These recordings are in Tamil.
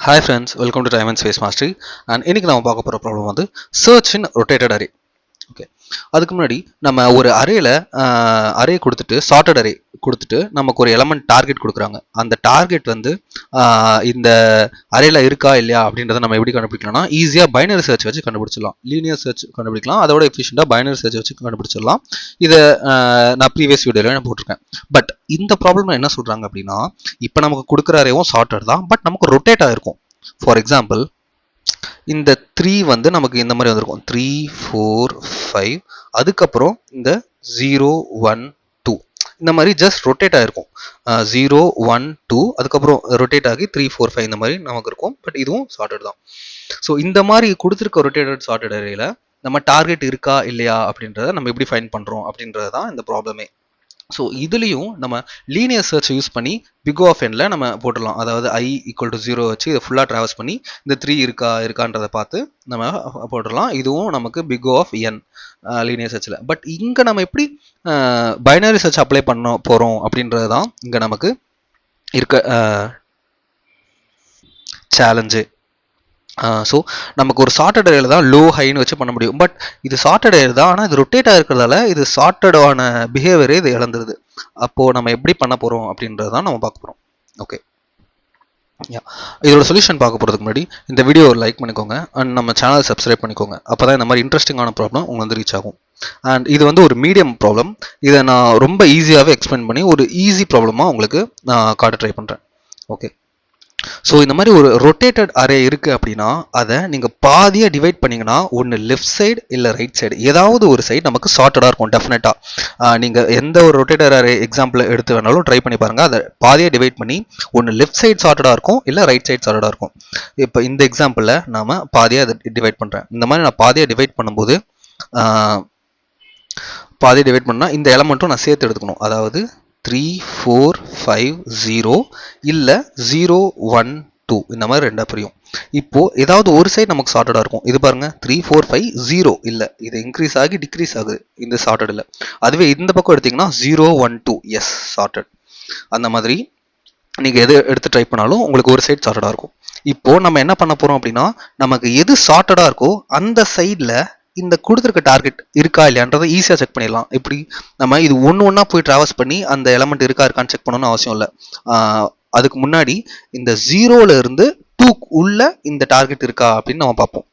Hi friends, welcome to Time and Space Mastery. And இன்னைக்கு நம்ம பார்க்க போகிற ப்ராப்ளம் வந்து search in rotated array. Okay, அதுக்கு முன்னாடி நம்ம ஒரு அரேல அரே கொடுத்துட்டு சார்ட்டட் அரே கொடுத்துட்டு நமக்கு ஒரு எலமெண்ட் டார்கெட் கொடுக்குறாங்க. அந்த டார்கெட் வந்து இந்த அரேல இருக்கா இல்லையா அப்படின்றத நம்ம எப்படி கண்டுபிடிக்கலாம்னா ஈஸியாக பைனரி சர்ச் வச்சு கண்டுபிடிச்சிடலாம். லீனியர் சர்ச் கண்டுபிடிக்கலாம், அதோட எஃபிஷியண்டாக பைனரி சர்ச் வச்சு கண்டுபிடிச்சிடலாம். இதை நான் ப்ரீவியஸ் வீடியோவில் நான் போட்டிருக்கேன். பட் இந்த ப்ராப்ளம் என்ன சொல்கிறாங்க அப்படின்னா, இப்போ நமக்கு கொடுக்குற அரேவும் சார்ட்டட் தான், பட் நமக்கு ரொட்டேட் ஆகிருக்கும். ஃபார் எக்ஸாம்பிள், இந்த 3 வந்து நமக்கு இந்த மாதிரி வந்திருக்கும், 3 4 5, அதுக்கப்புறம் இந்த 0 1 2 இந்த மாதிரி ஜஸ்ட் ரொட்டேட் ஆகிருக்கும். 0 1 2 அதுக்கப்புறம் ரொட்டேட் ஆகி 3 4 5 இந்த மாதிரி நமக்கு இருக்கும். பட் இதுவும் சார்ட்டட் தான். ஸோ இந்த மாதிரி கொடுத்துருக்க ரொட்டேட்டட் சார்ட்டட் அரேல நம்ம டார்கெட் இருக்கா இல்லையா அப்படின்றத நம்ம எப்படி ஃபைண்ட் பண்ணுறோம் அப்படின்றது தான் இந்த ப்ராப்ளமே. ஸோ இதுலேயும் நம்ம லீனியர் சர்ச் யூஸ் பண்ணி பிக் ஆஃப் எண்ணில் நம்ம போட்டுடலாம். அதாவது i = 0 வச்சு இதை ஃபுல்லாக ட்ராவல்ஸ் பண்ணி இந்த 3 இருக்கான்றதை பார்த்து நம்ம போட்டுடலாம். இதுவும் நமக்கு பிக் ஆஃப் என் லீனியர் சர்ச்சில். பட் இங்கே நம்ம எப்படி பைனரி சர்ச் அப்ளை பண்ண போகிறோம் அப்படின்றது தான் இங்கே நமக்கு இருக்க சேலஞ்சு. ஸோ நமக்கு ஒரு சார்ட்டட் அரேல தான் லோ ஹைன்னு வச்சு பண்ண முடியும். பட் இது சார்ட்டட் அரே தான், ஆனால் இது ரொட்டேட்டாக இருக்கிறதால இது சார்ட்டடான பிஹேவியரே இது இழந்துருது. அப்போது நம்ம எப்படி பண்ண போகிறோம் அப்படின்றது தான் நம்ம பார்க்க போகிறோம். ஓகே, இதோட சொல்யூஷன் பார்க்க போகிறதுக்கு முன்னாடி இந்த வீடியோ ஒரு லைக் பண்ணிக்கோங்க அண்ட் நம்ம சேனல் சப்ஸ்கிரைப் பண்ணிக்கோங்க. அப்போ தான் இந்த மாதிரி இன்ட்ரெஸ்டிங்கான ப்ராப்ளம் உங்களுக்கு வந்து ரீச் ஆகும். அண்ட் இது வந்து ஒரு மீடியம் ப்ராப்ளம். இதை நான் ரொம்ப ஈஸியாகவே எக்ஸ்பிளைன் பண்ணி ஒரு ஈஸி ப்ராப்ளமாக உங்களுக்கு நான் காட்ட ட்ரை பண்ணுறேன். ஓகே, ஸோ இந்த மாதிரி ஒரு ரொட்டேட்டட் அரே இருக்குது அப்படின்னா அதை நீங்கள் பாதியாக டிவைட் பண்ணிங்கன்னா ஒன்று லெஃப்ட் சைடு இல்லை ரைட் சைடு ஏதாவது ஒரு சைடு நமக்கு சார்ட்டடாக இருக்கும். டெஃபினட்டாக நீங்கள் எந்த ஒரு ரொட்டேட்டட் அரே எக்ஸாம்பிள் எடுத்து வேணாலும் ட்ரை பண்ணி பாருங்கள். அதை பாதியாக டிவைட் பண்ணி ஒன்று லெஃப்ட் சைடு சார்ட்டடாக இருக்கும் இல்லை ரைட் சைடு சார்ட்டடாக இருக்கும். இப்போ இந்த எக்ஸாம்பிளில் நாம் பாதியாக அதை டிவைட் பண்ணுறேன். இந்த மாதிரி நான் பாதியாக டிவைட் பண்ணும்போது பாதியாக டிவைட் பண்ணால் இந்த எலமெண்ட்டும் நான் சேர்த்து எடுத்துக்கணும். அதாவது 3 4 5 0 இல்லை 0 1 2 இந்த மாதிரி ரெண்டா பிரியும். இப்போ ஏதாவது ஒரு சைடு நமக்கு சார்ட்டடாக இருக்கும். இது பாருங்க 3 4 5 0 இல்லை, இது இன்க்ரீஸ் ஆகி டிக்ரீஸ் ஆகுது இந்த சார்ட்டட் இல்லை. அதுவே இந்த பக்கம் எடுத்தீங்கன்னா 0 1 2 எஸ் சார்ட்டட். அந்த மாதிரி நீங்கள் எது எடுத்து ட்ரை பண்ணாலும் உங்களுக்கு ஒரு சைடு சார்ட்டடாக இருக்கும். இப்போ நம்ம என்ன பண்ண போகிறோம் அப்படின்னா, நமக்கு எது சார்ட்டடாக இருக்கோ அந்த சைடில் இந்த கொடுத்துருக்க டார்கெட் இருக்கா இல்லையான்றதை ஈஸியாக செக் பண்ணிடலாம். இப்படி நம்ம இது ஒன்றா போய் ட்ராவல்ஸ் பண்ணி அந்த எலமெண்ட் இருக்கான்னு செக் பண்ணணும்னு அவசியம் இல்லை. அதுக்கு முன்னாடி இந்த 0ல இருந்து 2 உள்ள இந்த டார்கெட் இருக்கா அப்படின்னு நம்ம பார்ப்போம்.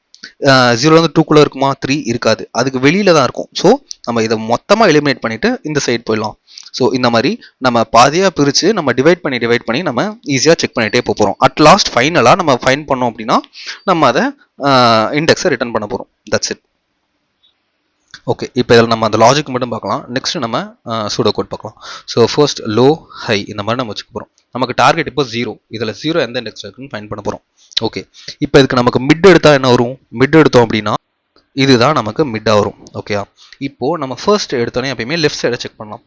0லேருந்து 2க்குள்ளே இருக்குமா? 3 இருக்காது, அதுக்கு வெளியில தான் இருக்கும். ஸோ நம்ம இதை மொத்தமாக எலிமினேட் பண்ணிட்டு இந்த சைடு போயிடலாம். ஸோ இந்த மாதிரி நம்ம பாதியாக பிரித்து நம்ம டிவைட் பண்ணி நம்ம ஈஸியாக செக் பண்ணிகிட்டே போகிறோம். அட் லாஸ்ட் ஃபைனலாக நம்ம ஃபைன் பண்ணோம் அப்படின்னா நம்ம அதை இண்டெக்ஸை ரிட்டர்ன் பண்ண போகிறோம். That's it. ஓகே, இப்போ இதில் நம்ம அந்த லாஜிக் மட்டும் பார்க்கலாம். நெக்ஸ்ட் நம்ம சூடோ கோட் பார்க்கலாம். ஸோ ஃபர்ஸ்ட் லோ ஹை இந்த மாதிரி நம்ம வச்சுக்க போகிறோம். நமக்கு டார்கெட் இப்போ 0, இதில் 0 எந்த இண்டெக்ஸ் இருக்குன்னு ஃபைண்ட் பண்ண போகிறோம். ஓகே, இப்போ இதுக்கு நமக்கு மிட் எடுத்தால் என்ன வரும்? மிட் எடுத்தோம் அப்படின்னா இதுதான் நமக்கு மிட்டாக வரும். ஓகே, இப்போது நம்ம ஃபர்ஸ்ட் எடுத்தோன்னே எப்பயுமே லெஃப்ட் சைடை செக் பண்ணலாம்.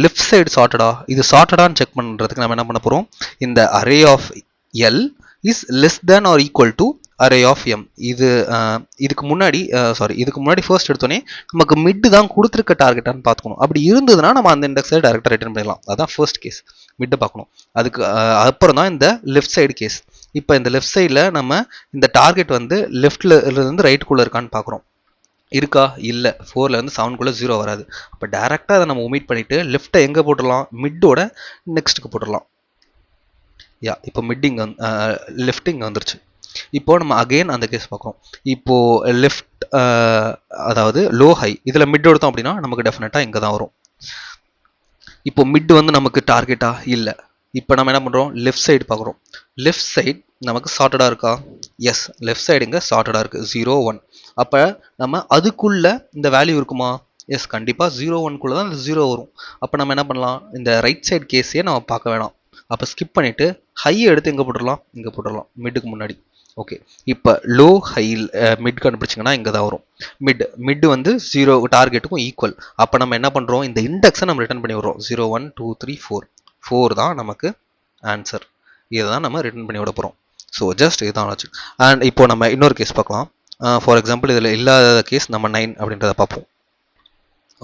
லெஃப்ட் சைடு சார்ட்டடா, இது சார்ட்டடான்னு செக் பண்ணுறதுக்கு நம்ம என்ன பண்ண போகிறோம்? இந்த array of L is less than or equal to array of M. இதுக்கு முன்னாடி ஃபர்ஸ்ட் எடுத்தோன்னே நமக்கு மிட்டு தான் கொடுத்துருக்க டார்கெட்டான்னு பார்த்துக்கணும். அப்படி இருந்ததுன்னா நம்ம அந்த இண்டெக்ஸை டேரெக்டாக ரிட்டர்ன் பண்ணிடலாம். அதான் ஃபர்ஸ்ட் கேஸ், மிட்டை பார்க்கணும். அதுக்கு அப்புறம் தான் இந்த லெஃப்ட் சைடு கேஸ். இப்போ இந்த லெஃப்ட் சைடில் நம்ம இந்த டார்கெட் வந்து லெஃப்டில் இருந்து ரைட்டுக்குள்ளே இருக்கான்னு பார்க்குறோம். இருக்கா? இல்லை, 4லேருந்து 7க்குள்ளே 0 வராது. அப்போ டேரெக்டாக அதை நம்ம ஒமிட் பண்ணிவிட்டு லெஃப்ட்டை எங்கே போட்டுடலாம்? மிட்டோட நெக்ஸ்ட்டுக்கு போட்டுடலாம். இப்போ மிட்டிங் லெஃப்ட் இங்கே வந்துருச்சு. இப்போ நம்ம அகெயின் அந்த கேஸ் பார்க்குறோம். இப்போது லெஃப்ட் அதாவது லோ ஹை இதில் மிட் எடுத்தோம் அப்படின்னா நமக்கு டெஃபினட்டாக இங்கே தான் வரும். இப்போ மிட் வந்து நமக்கு டார்கெட்டா? இல்லை. இப்போ நம்ம என்ன பண்ணுறோம்? லெஃப்ட் சைடு பார்க்குறோம். லெஃப்ட் சைடு நமக்கு சார்ட்டடாக இருக்கா? எஸ், லெஃப்ட் சைடு இங்கே சார்ட்டடாக இருக்குது 0 1. அப்போ நம்ம அதுக்குள்ளே இந்த வேல்யூ இருக்குமா? எஸ், கண்டிப்பாக 0 1க்குள்ளே தான் இந்த 0 வரும். அப்போ நம்ம என்ன பண்ணலாம்? இந்த ரைட் சைடு கேஸையே நம்ம பார்க்க வேணாம். அப்போ ஸ்கிப் பண்ணிவிட்டு ஹையை எடுத்து எங்கே போட்டுடலாம்? இங்கே போட்டுடலாம், மிட்டுக்கு முன்னாடி. ஓகே, இப்போ லோ ஹையில் மிட் கண்டுபிடிச்சிங்கன்னா இங்கே தான் வரும். மிட் வந்து 0 டார்கெட்டுக்கும் ஈக்குவல். அப்போ நம்ம என்ன பண்ணுறோம்? இந்த இண்டெக்ஸை நம்ம ரிட்டர்ன் பண்ணி விடுறோம். 0 1 2 3 4 தான் நமக்கு ஆன்சர். இதை தான் நம்ம ரிட்டர்ன் பண்ணி விட போகிறோம். ஸோ ஜஸ்ட் இதுதான் ஆச்சு. அண்ட் இப்போ நம்ம இன்னொரு கேஸ் பார்க்கலாம். ஃபார் எக்ஸாம்பிள் இதில் இல்லாத கேஸ் நம்ம 9 அப்படின்றத பார்ப்போம்.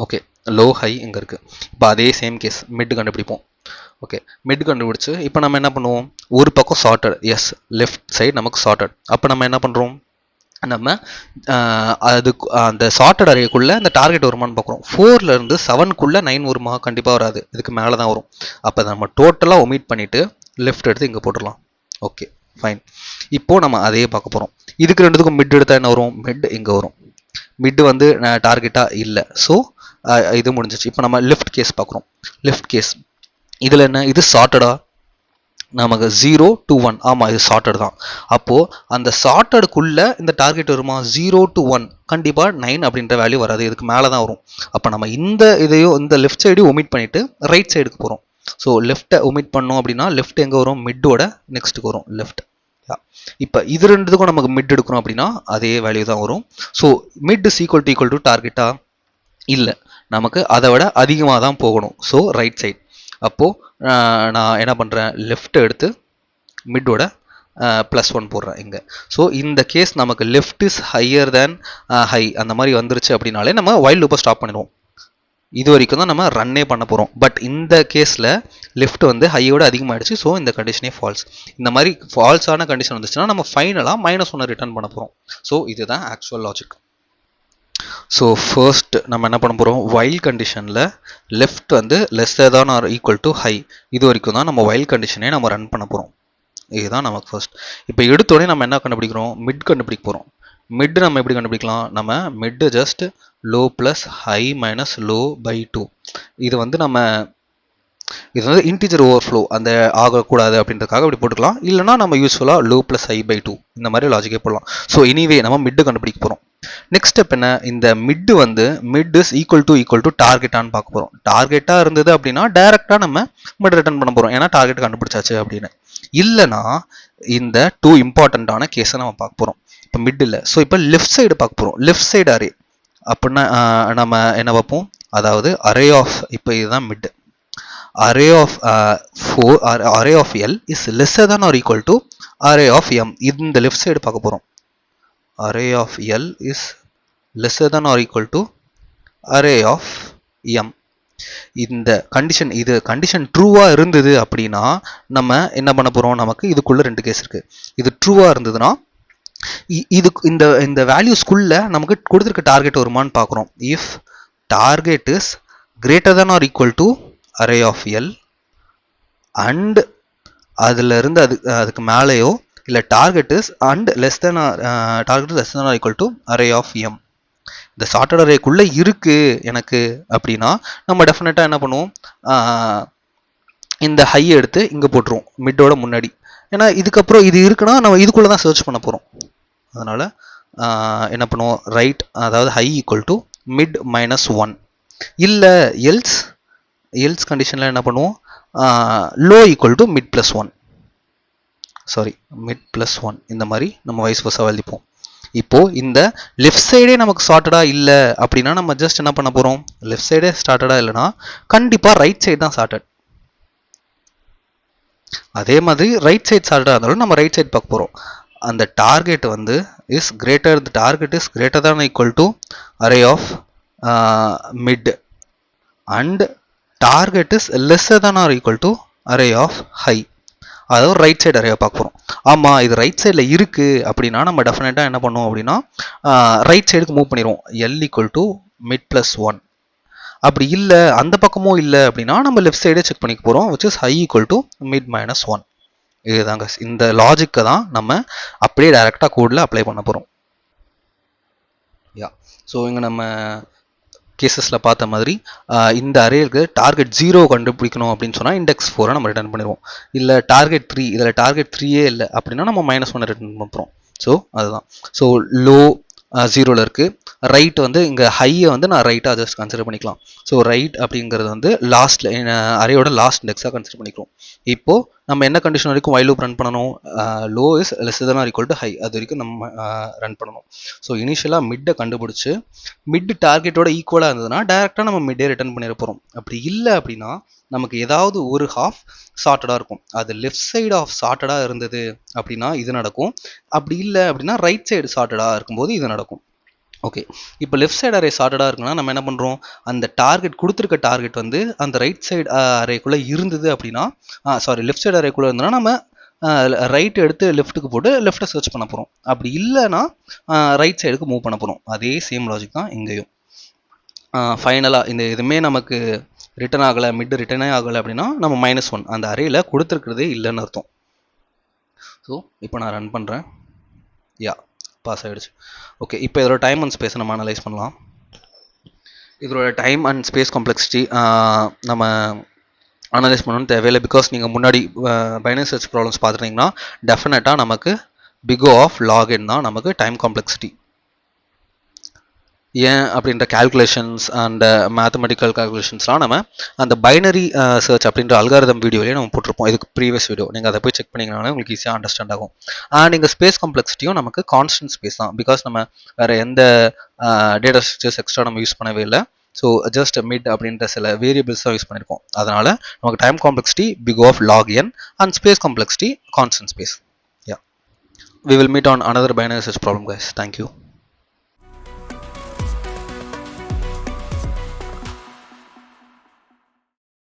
ஓகே, லோ ஹை இங்கே இருக்குது. இப்போ அதே சேம் கேஸ் மிட் கண்டுபிடிப்போம். ஓகே, மிட் கண்டுபிடிச்சு இப்போ நம்ம என்ன பண்ணுவோம், ஒரு பக்கம் சார்ட்டட், எஸ் லெஃப்ட் சைடு நமக்கு சார்ட்டட். அப்போ நம்ம என்ன பண்ணுறோம், நம்ம அது அந்த சார்ட்டட் அரேக்குள்ள இந்த டார்கெட் வருமானு பார்க்குறோம். 4லேருந்து 7க்குள்ள 9 வருமா, கண்டிப்பாக வராது, இதுக்கு மேலே தான் வரும். அப்போ நம்ம டோட்டலாக ஒமிட் பண்ணிவிட்டு லெஃப்ட் எடுத்து இங்கே போட்டுடலாம். Okay fine. இப்போ நம்ம அதையே பார்க்க போகிறோம். இதுக்கு ரெண்டுத்துக்கும் மிட் எடுத்தால் என்ன வரும், மிட் இங்கே வரும். மிட் வந்து டார்கெட்டாக இல்லை, ஸோ இது முடிஞ்சிச்சு. இப்போ நம்ம லெஃப்ட் கேஸ் பார்க்குறோம். லெஃப்ட் கேஸ் இதில் என்ன, இது சார்ட்டடா, நமக்கு 0 to 1, ஆமாம் இது சார்ட்டட் தான். அப்போது அந்த சார்ட்டடுக்குள்ளே இந்த டார்கெட் வருமா, 0 to 1 கண்டிப்பாக 9 அப்படின்ற வேல்யூ வராது, இதுக்கு மேலே தான் வரும். அப்போ நம்ம இந்த லெஃப்ட் சைடையும் ஒமிட் பண்ணிவிட்டு ரைட் சைடுக்கு போகிறோம். ஸோ லெஃப்ட்டை ஒமிட் பண்ணோம் அப்படின்னா லெஃப்ட் எங்கே வரும், மிட்டோட நெக்ஸ்ட்டுக்கு வரும் லெஃப்ட். இப்போ இது ரெண்டுத்துக்கும் நமக்கு மிட் எடுக்கணும் அப்படின்னா அதே வேல்யூ தான் வரும். So mid is equal to டார்கெட்டா, இல்லை, நமக்கு அதை விட அதிகமாக தான் போகணும். So right side. அப்போது நான் என்ன பண்ணுறேன், லெஃப்ட் எடுத்து மிட்டோட +1 போடுறேன் இங்கே. ஸோ இந்த கேஸ் நமக்கு left is higher than high அந்த மாதிரி வந்துருச்சு அப்படின்னாலே நம்ம வைல் லூப்பை ஸ்டாப் பண்ணிடுவோம். இது வரைக்கும் தான் நம்ம ரன்னே பண்ண போகிறோம். பட் இந்த கேஸில் லெஃப்ட் வந்து ஹையோட அதிகமாகிடுச்சு, ஸோ இந்த கண்டிஷனே ஃபால்ஸ். இந்த மாதிரி ஃபால்ஸான கண்டிஷன் வந்துச்சுன்னா நம்ம ஃபைனலாக -1 ரிட்டர்ன் பண்ண போகிறோம். ஸோ இதுதான் ஆக்சுவல் லாஜிக். ஸோ ஃபர்ஸ்ட் நம்ம என்ன பண்ண போகிறோம், வைல் கண்டிஷனில் லெஃப்ட் வந்து லெஸ்ஸர் தான் ஆர் ஈக்குவல் டு ஹை, இது வரைக்கும் தான் நம்ம வைல் கண்டிஷனே நம்ம ரன் பண்ண போகிறோம். இதுதான் நமக்கு ஃபர்ஸ்ட். இப்போ எடுத்தோடனே நம்ம என்ன கண்டுபிடிக்கிறோம், மிட் கண்டுபிடிக்க போகிறோம். மிட் நம்ம எப்படி கண்டுபிடிக்கலாம், நம்ம mid just low plus high minus low by 2. இது வந்து இன்டிஜர் ஓவர்ஃப்ளோ அந்த ஆகக்கூடாது அப்படின்றதுக்காக இப்படி போட்டுக்கலாம். இல்லைனா நம்ம யூஸ்ஃபுல்லாக லோ ப்ளஸ் ஹை பை 2 இந்த மாதிரி லாஜிக்கே போடலாம். ஸோ எனிவே நம்ம மிட்டு கண்டுபிடிக்க போகிறோம். நெக்ஸ்ட் ஸ்டெப் என்ன, இந்த மிட் வந்து மிட் இஸ் ஈக்குவல் டு டார்கெட்டான்னு பார்க்க போகிறோம். டார்கெட்டாக இருந்தது அப்படின்னா டைரெக்டாக நம்ம மிட் ரிட்டர்ன் பண்ண போகிறோம், ஏன்னா டார்கெட் கண்டுபிடிச்சாச்சு அப்படின்னு. இல்லைனா இந்த 2 இம்பார்ட்டண்ட்டான கேஸை நம்ம பார்க்க போகிறோம். இப்போ மிட் இல்லை, ஸோ இப்போ லெஃப்ட் சைடு பார்க்க போகிறோம். லெஃப்ட் சைடு அரே அப்படின்னா நம்ம என்ன பார்ப்போம், அதாவது அரே ஆஃப், இப்போ இதுதான் mid, array of 4 array of L is lesser than or equal to array of M. இந்த left side பார்க்க போகிறோம். array of L is lesser than or equal to array of M. இந்த கண்டிஷன், இது கண்டிஷன் ட்ரூவாக இருந்தது அப்படின்னா நம்ம என்ன பண்ண போகிறோம், நமக்கு இதுக்குள்ளே 2 கேஸ் இருக்குது. இது ட்ரூவாக இருந்ததுன்னா இதுக்கு இந்த வேல்யூஸ்குள்ளே நமக்கு கொடுத்துருக்க டார்கெட் வருமானு பார்க்குறோம். If target is greater than or equal to array of L and அதில் இருந்து அதுக்கு மேலேயோ இல்லை target is and less than or equal to array of M. இந்த சார்ட்டட் அரேக்குள்ளே இருக்குது எனக்கு அப்படின்னா நம்ம டெஃபினட்டாக என்ன பண்ணுவோம், இந்த ஹை எடுத்து இங்கே போட்டுருவோம் மிட்டோட முன்னாடி. ஏன்னா இதுக்கப்புறம் இது இருக்குன்னா நம்ம இதுக்குள்ளே தான் சர்ச் பண்ண போகிறோம். அதனால் என்ன பண்ணுவோம், ரைட், அதாவது ஹை ஈக்குவல் டு மிட் -1. இல்லை எல்ஸ் கண்டிஷனில் என்ன பண்ணுவோம், low equal to mid +1, mid +1 இந்த மாதிரி நம்ம வைஸ் வர்ஸா எழுதிப்போம். இப்போது இந்த லெஃப்ட் சைடே நமக்கு சார்ட்டடாக இல்லை அப்படின்னா நம்ம ஜஸ்ட் என்ன பண்ண போகிறோம், லெஃப்ட் சைடே ஸ்டார்டடாக இல்லைன்னா கண்டிப்பாக ரைட் சைடு தான் சார்ட்டட். அதே மாதிரி ரைட் சைட் சார்ட்டடாக இருந்தாலும் நம்ம ரைட் சைட் பார்க்க போகிறோம். அந்த டார்கெட் வந்து target is greater than equal to array of mid and target is lesser than or equal to array of high. அதாவது ரைட் சைடு அரேவை பார்க்க போகிறோம். ஆமாம் இது ரைட் சைடில் இருக்குது அப்படின்னா நம்ம டெஃபினட்டாக என்ன பண்ணுவோம் அப்படின்னா ரைட் சைடுக்கு மூவ் பண்ணிடுவோம், L ஈக்குவல் டு மிட் +1. அப்படி இல்லை அந்த பக்கமும் இல்லை அப்படின்னா நம்ம லெஃப்ட் சைடே செக் பண்ணிக்க போகிறோம், which is high equal to mid -1. இதுதாங்க, இந்த லாஜிக்கை தான் நம்ம அப்படியே டைரெக்டாக கோடில் அப்ளை பண்ண போகிறோம். ஸோ இங்கே நம்ம கேசஸில் பார்த்த மாதிரி இந்த அரேக்கு டார்கெட் 0 கண்டுபிடிக்கணும் அப்படின்னு சொன்னால் இண்டெக்ஸ் 4 நம்ம ரிட்டர்ன் பண்ணிடுவோம். இல்லை டார்கெட் 3, இதில் டார்கெட் 3 இல்லை அப்படின்னா நம்ம -1 ரிட்டர்ன் பண்ணுறோம். ஸோ அதுதான். ஸோ லோ 0ல் இருக்குது, ரைட் வந்து இங்கே ஹையை வந்து நான் ரைட்டாக ஜஸ்ட் கன்சிடர் பண்ணிக்கலாம். ஸோ ரைட் அப்படிங்கிறது வந்து லாஸ்ட்டில் அரேயோட லாஸ்ட் இண்டெக்ஸாக கன்சிடர் பண்ணிக்கிறோம். இப்போது நம்ம என்ன கண்டிஷன் வரைக்கும் வைல் லூப் ரன் பண்ணணும், low is lesser than or equal to high, அது வரைக்கும் நம்ம ரன் பண்ணணும். ஸோ இனிஷியலாக மிட்டை கண்டுபிடிச்சி மிட் டார்கெட்டோட ஈக்குவலாக இருந்ததுன்னா டேரெக்டாக நம்ம மிட்டே ரிட்டர்ன் பண்ணிட போகிறோம். அப்படி இல்லை அப்படின்னா நமக்கு ஏதாவது ஒரு ஹாஃப் சார்ட்டடாக இருக்கும், அது லெஃப்ட் சைடு ஆஃப் சார்ட்டடாக இருந்தது அப்படின்னா இது நடக்கும். அப்படி இல்லை அப்படின்னா ரைட் சைடு சார்ட்டடாக இருக்கும்போது இது நடக்கும். ஓகே, இப்போ லெஃப்ட் சைடு அரே சார்ட்டடாக இருக்குன்னா நம்ம என்ன பண்ணுறோம், அந்த டார்கெட் கொடுத்துருக்க டார்கெட் வந்து அந்த ரைட் சைடு அரேக்குள்ளே இருந்தது அப்படின்னா, லெஃப்ட் சைடு அரேக்குள்ளே இருந்ததுன்னா நம்ம ரைட் எடுத்து லெஃப்ட்டுக்கு போட்டு லெஃப்ட்டை சர்ச் பண்ண போகிறோம். அப்படி இல்லைன்னா ரைட் சைடுக்கு மூவ் பண்ண போகிறோம். அதே சேம் லாஜிக் தான் இங்கேயும். ஃபைனலாக இந்த எதுவுமே நமக்கு ரிட்டர்ன் ஆகலை, மிட் ரிட்டர்னே ஆகலை அப்படின்னா நம்ம -1 அந்த அரேயில் கொடுத்துருக்கிறதே இல்லைன்னு அர்த்தம். ஸோ இப்போ நான் ரன் பண்ணுறேன். பாஸ் ஆகிடுச்சு. ஓகே, இப்போ இதோட டைம் அண்ட் ஸ்பேஸை நம்ம அனலைஸ் பண்ணலாம். இதோட டைம் அண்ட் ஸ்பேஸ் காம்ப்ளெக்சிட்டி நம்ம அனலைஸ் பண்ணணும்னு தேவையில்லை. பிகாஸ் நீங்கள் முன்னாடி பைனரி சர்ச் ப்ராப்ளம்ஸ் பார்த்துட்டிங்கன்னா டெஃபினட்டாக நமக்கு big O of log n தான் நமக்கு டைம் காம்ப்ளெக்சிட்டி. ஏன் அப்படின்ற கால்குலேஷன்ஸ் அண்ட் மேத்தமெட்டிக்கல் கால்குலேஷன்ஸ்லாம் நம்ம அந்த பைனரி சர்ச் அப்படின்ற அல்காரிதம் வீடியோலேயே நம்ம போட்டிருப்போம். இதுக்கு ப்ரீவியஸ் வீடியோ நீங்கள் அதை போய் செக் பண்ணிங்கனாலே உங்களுக்கு ஈஸியாக அண்டர்ஸ்டாண்ட் ஆகும். அண்ட் இங்கே ஸ்பேஸ் காம்ப்ளெக்சிட்டியும் நமக்கு கான்ஸ்டன்ட் ஸ்பேஸ் தான். பிகாஸ் நம்ம வேறு எந்த டேட்டா ஸ்ட்ரக்சர்ஸ் எக்ஸ்ட்ரா நம்ம யூஸ் பண்ணவே இல்லை. ஸோ ஜஸ்ட் மிட் அப்படின்ற சில வேரியபிள்ஸ் தான் யூஸ் பண்ணியிருக்கோம். அதனால் நமக்கு time complexity big O of log n and space complexity constant space. We will meet on another binary search problem, guys. Thank you.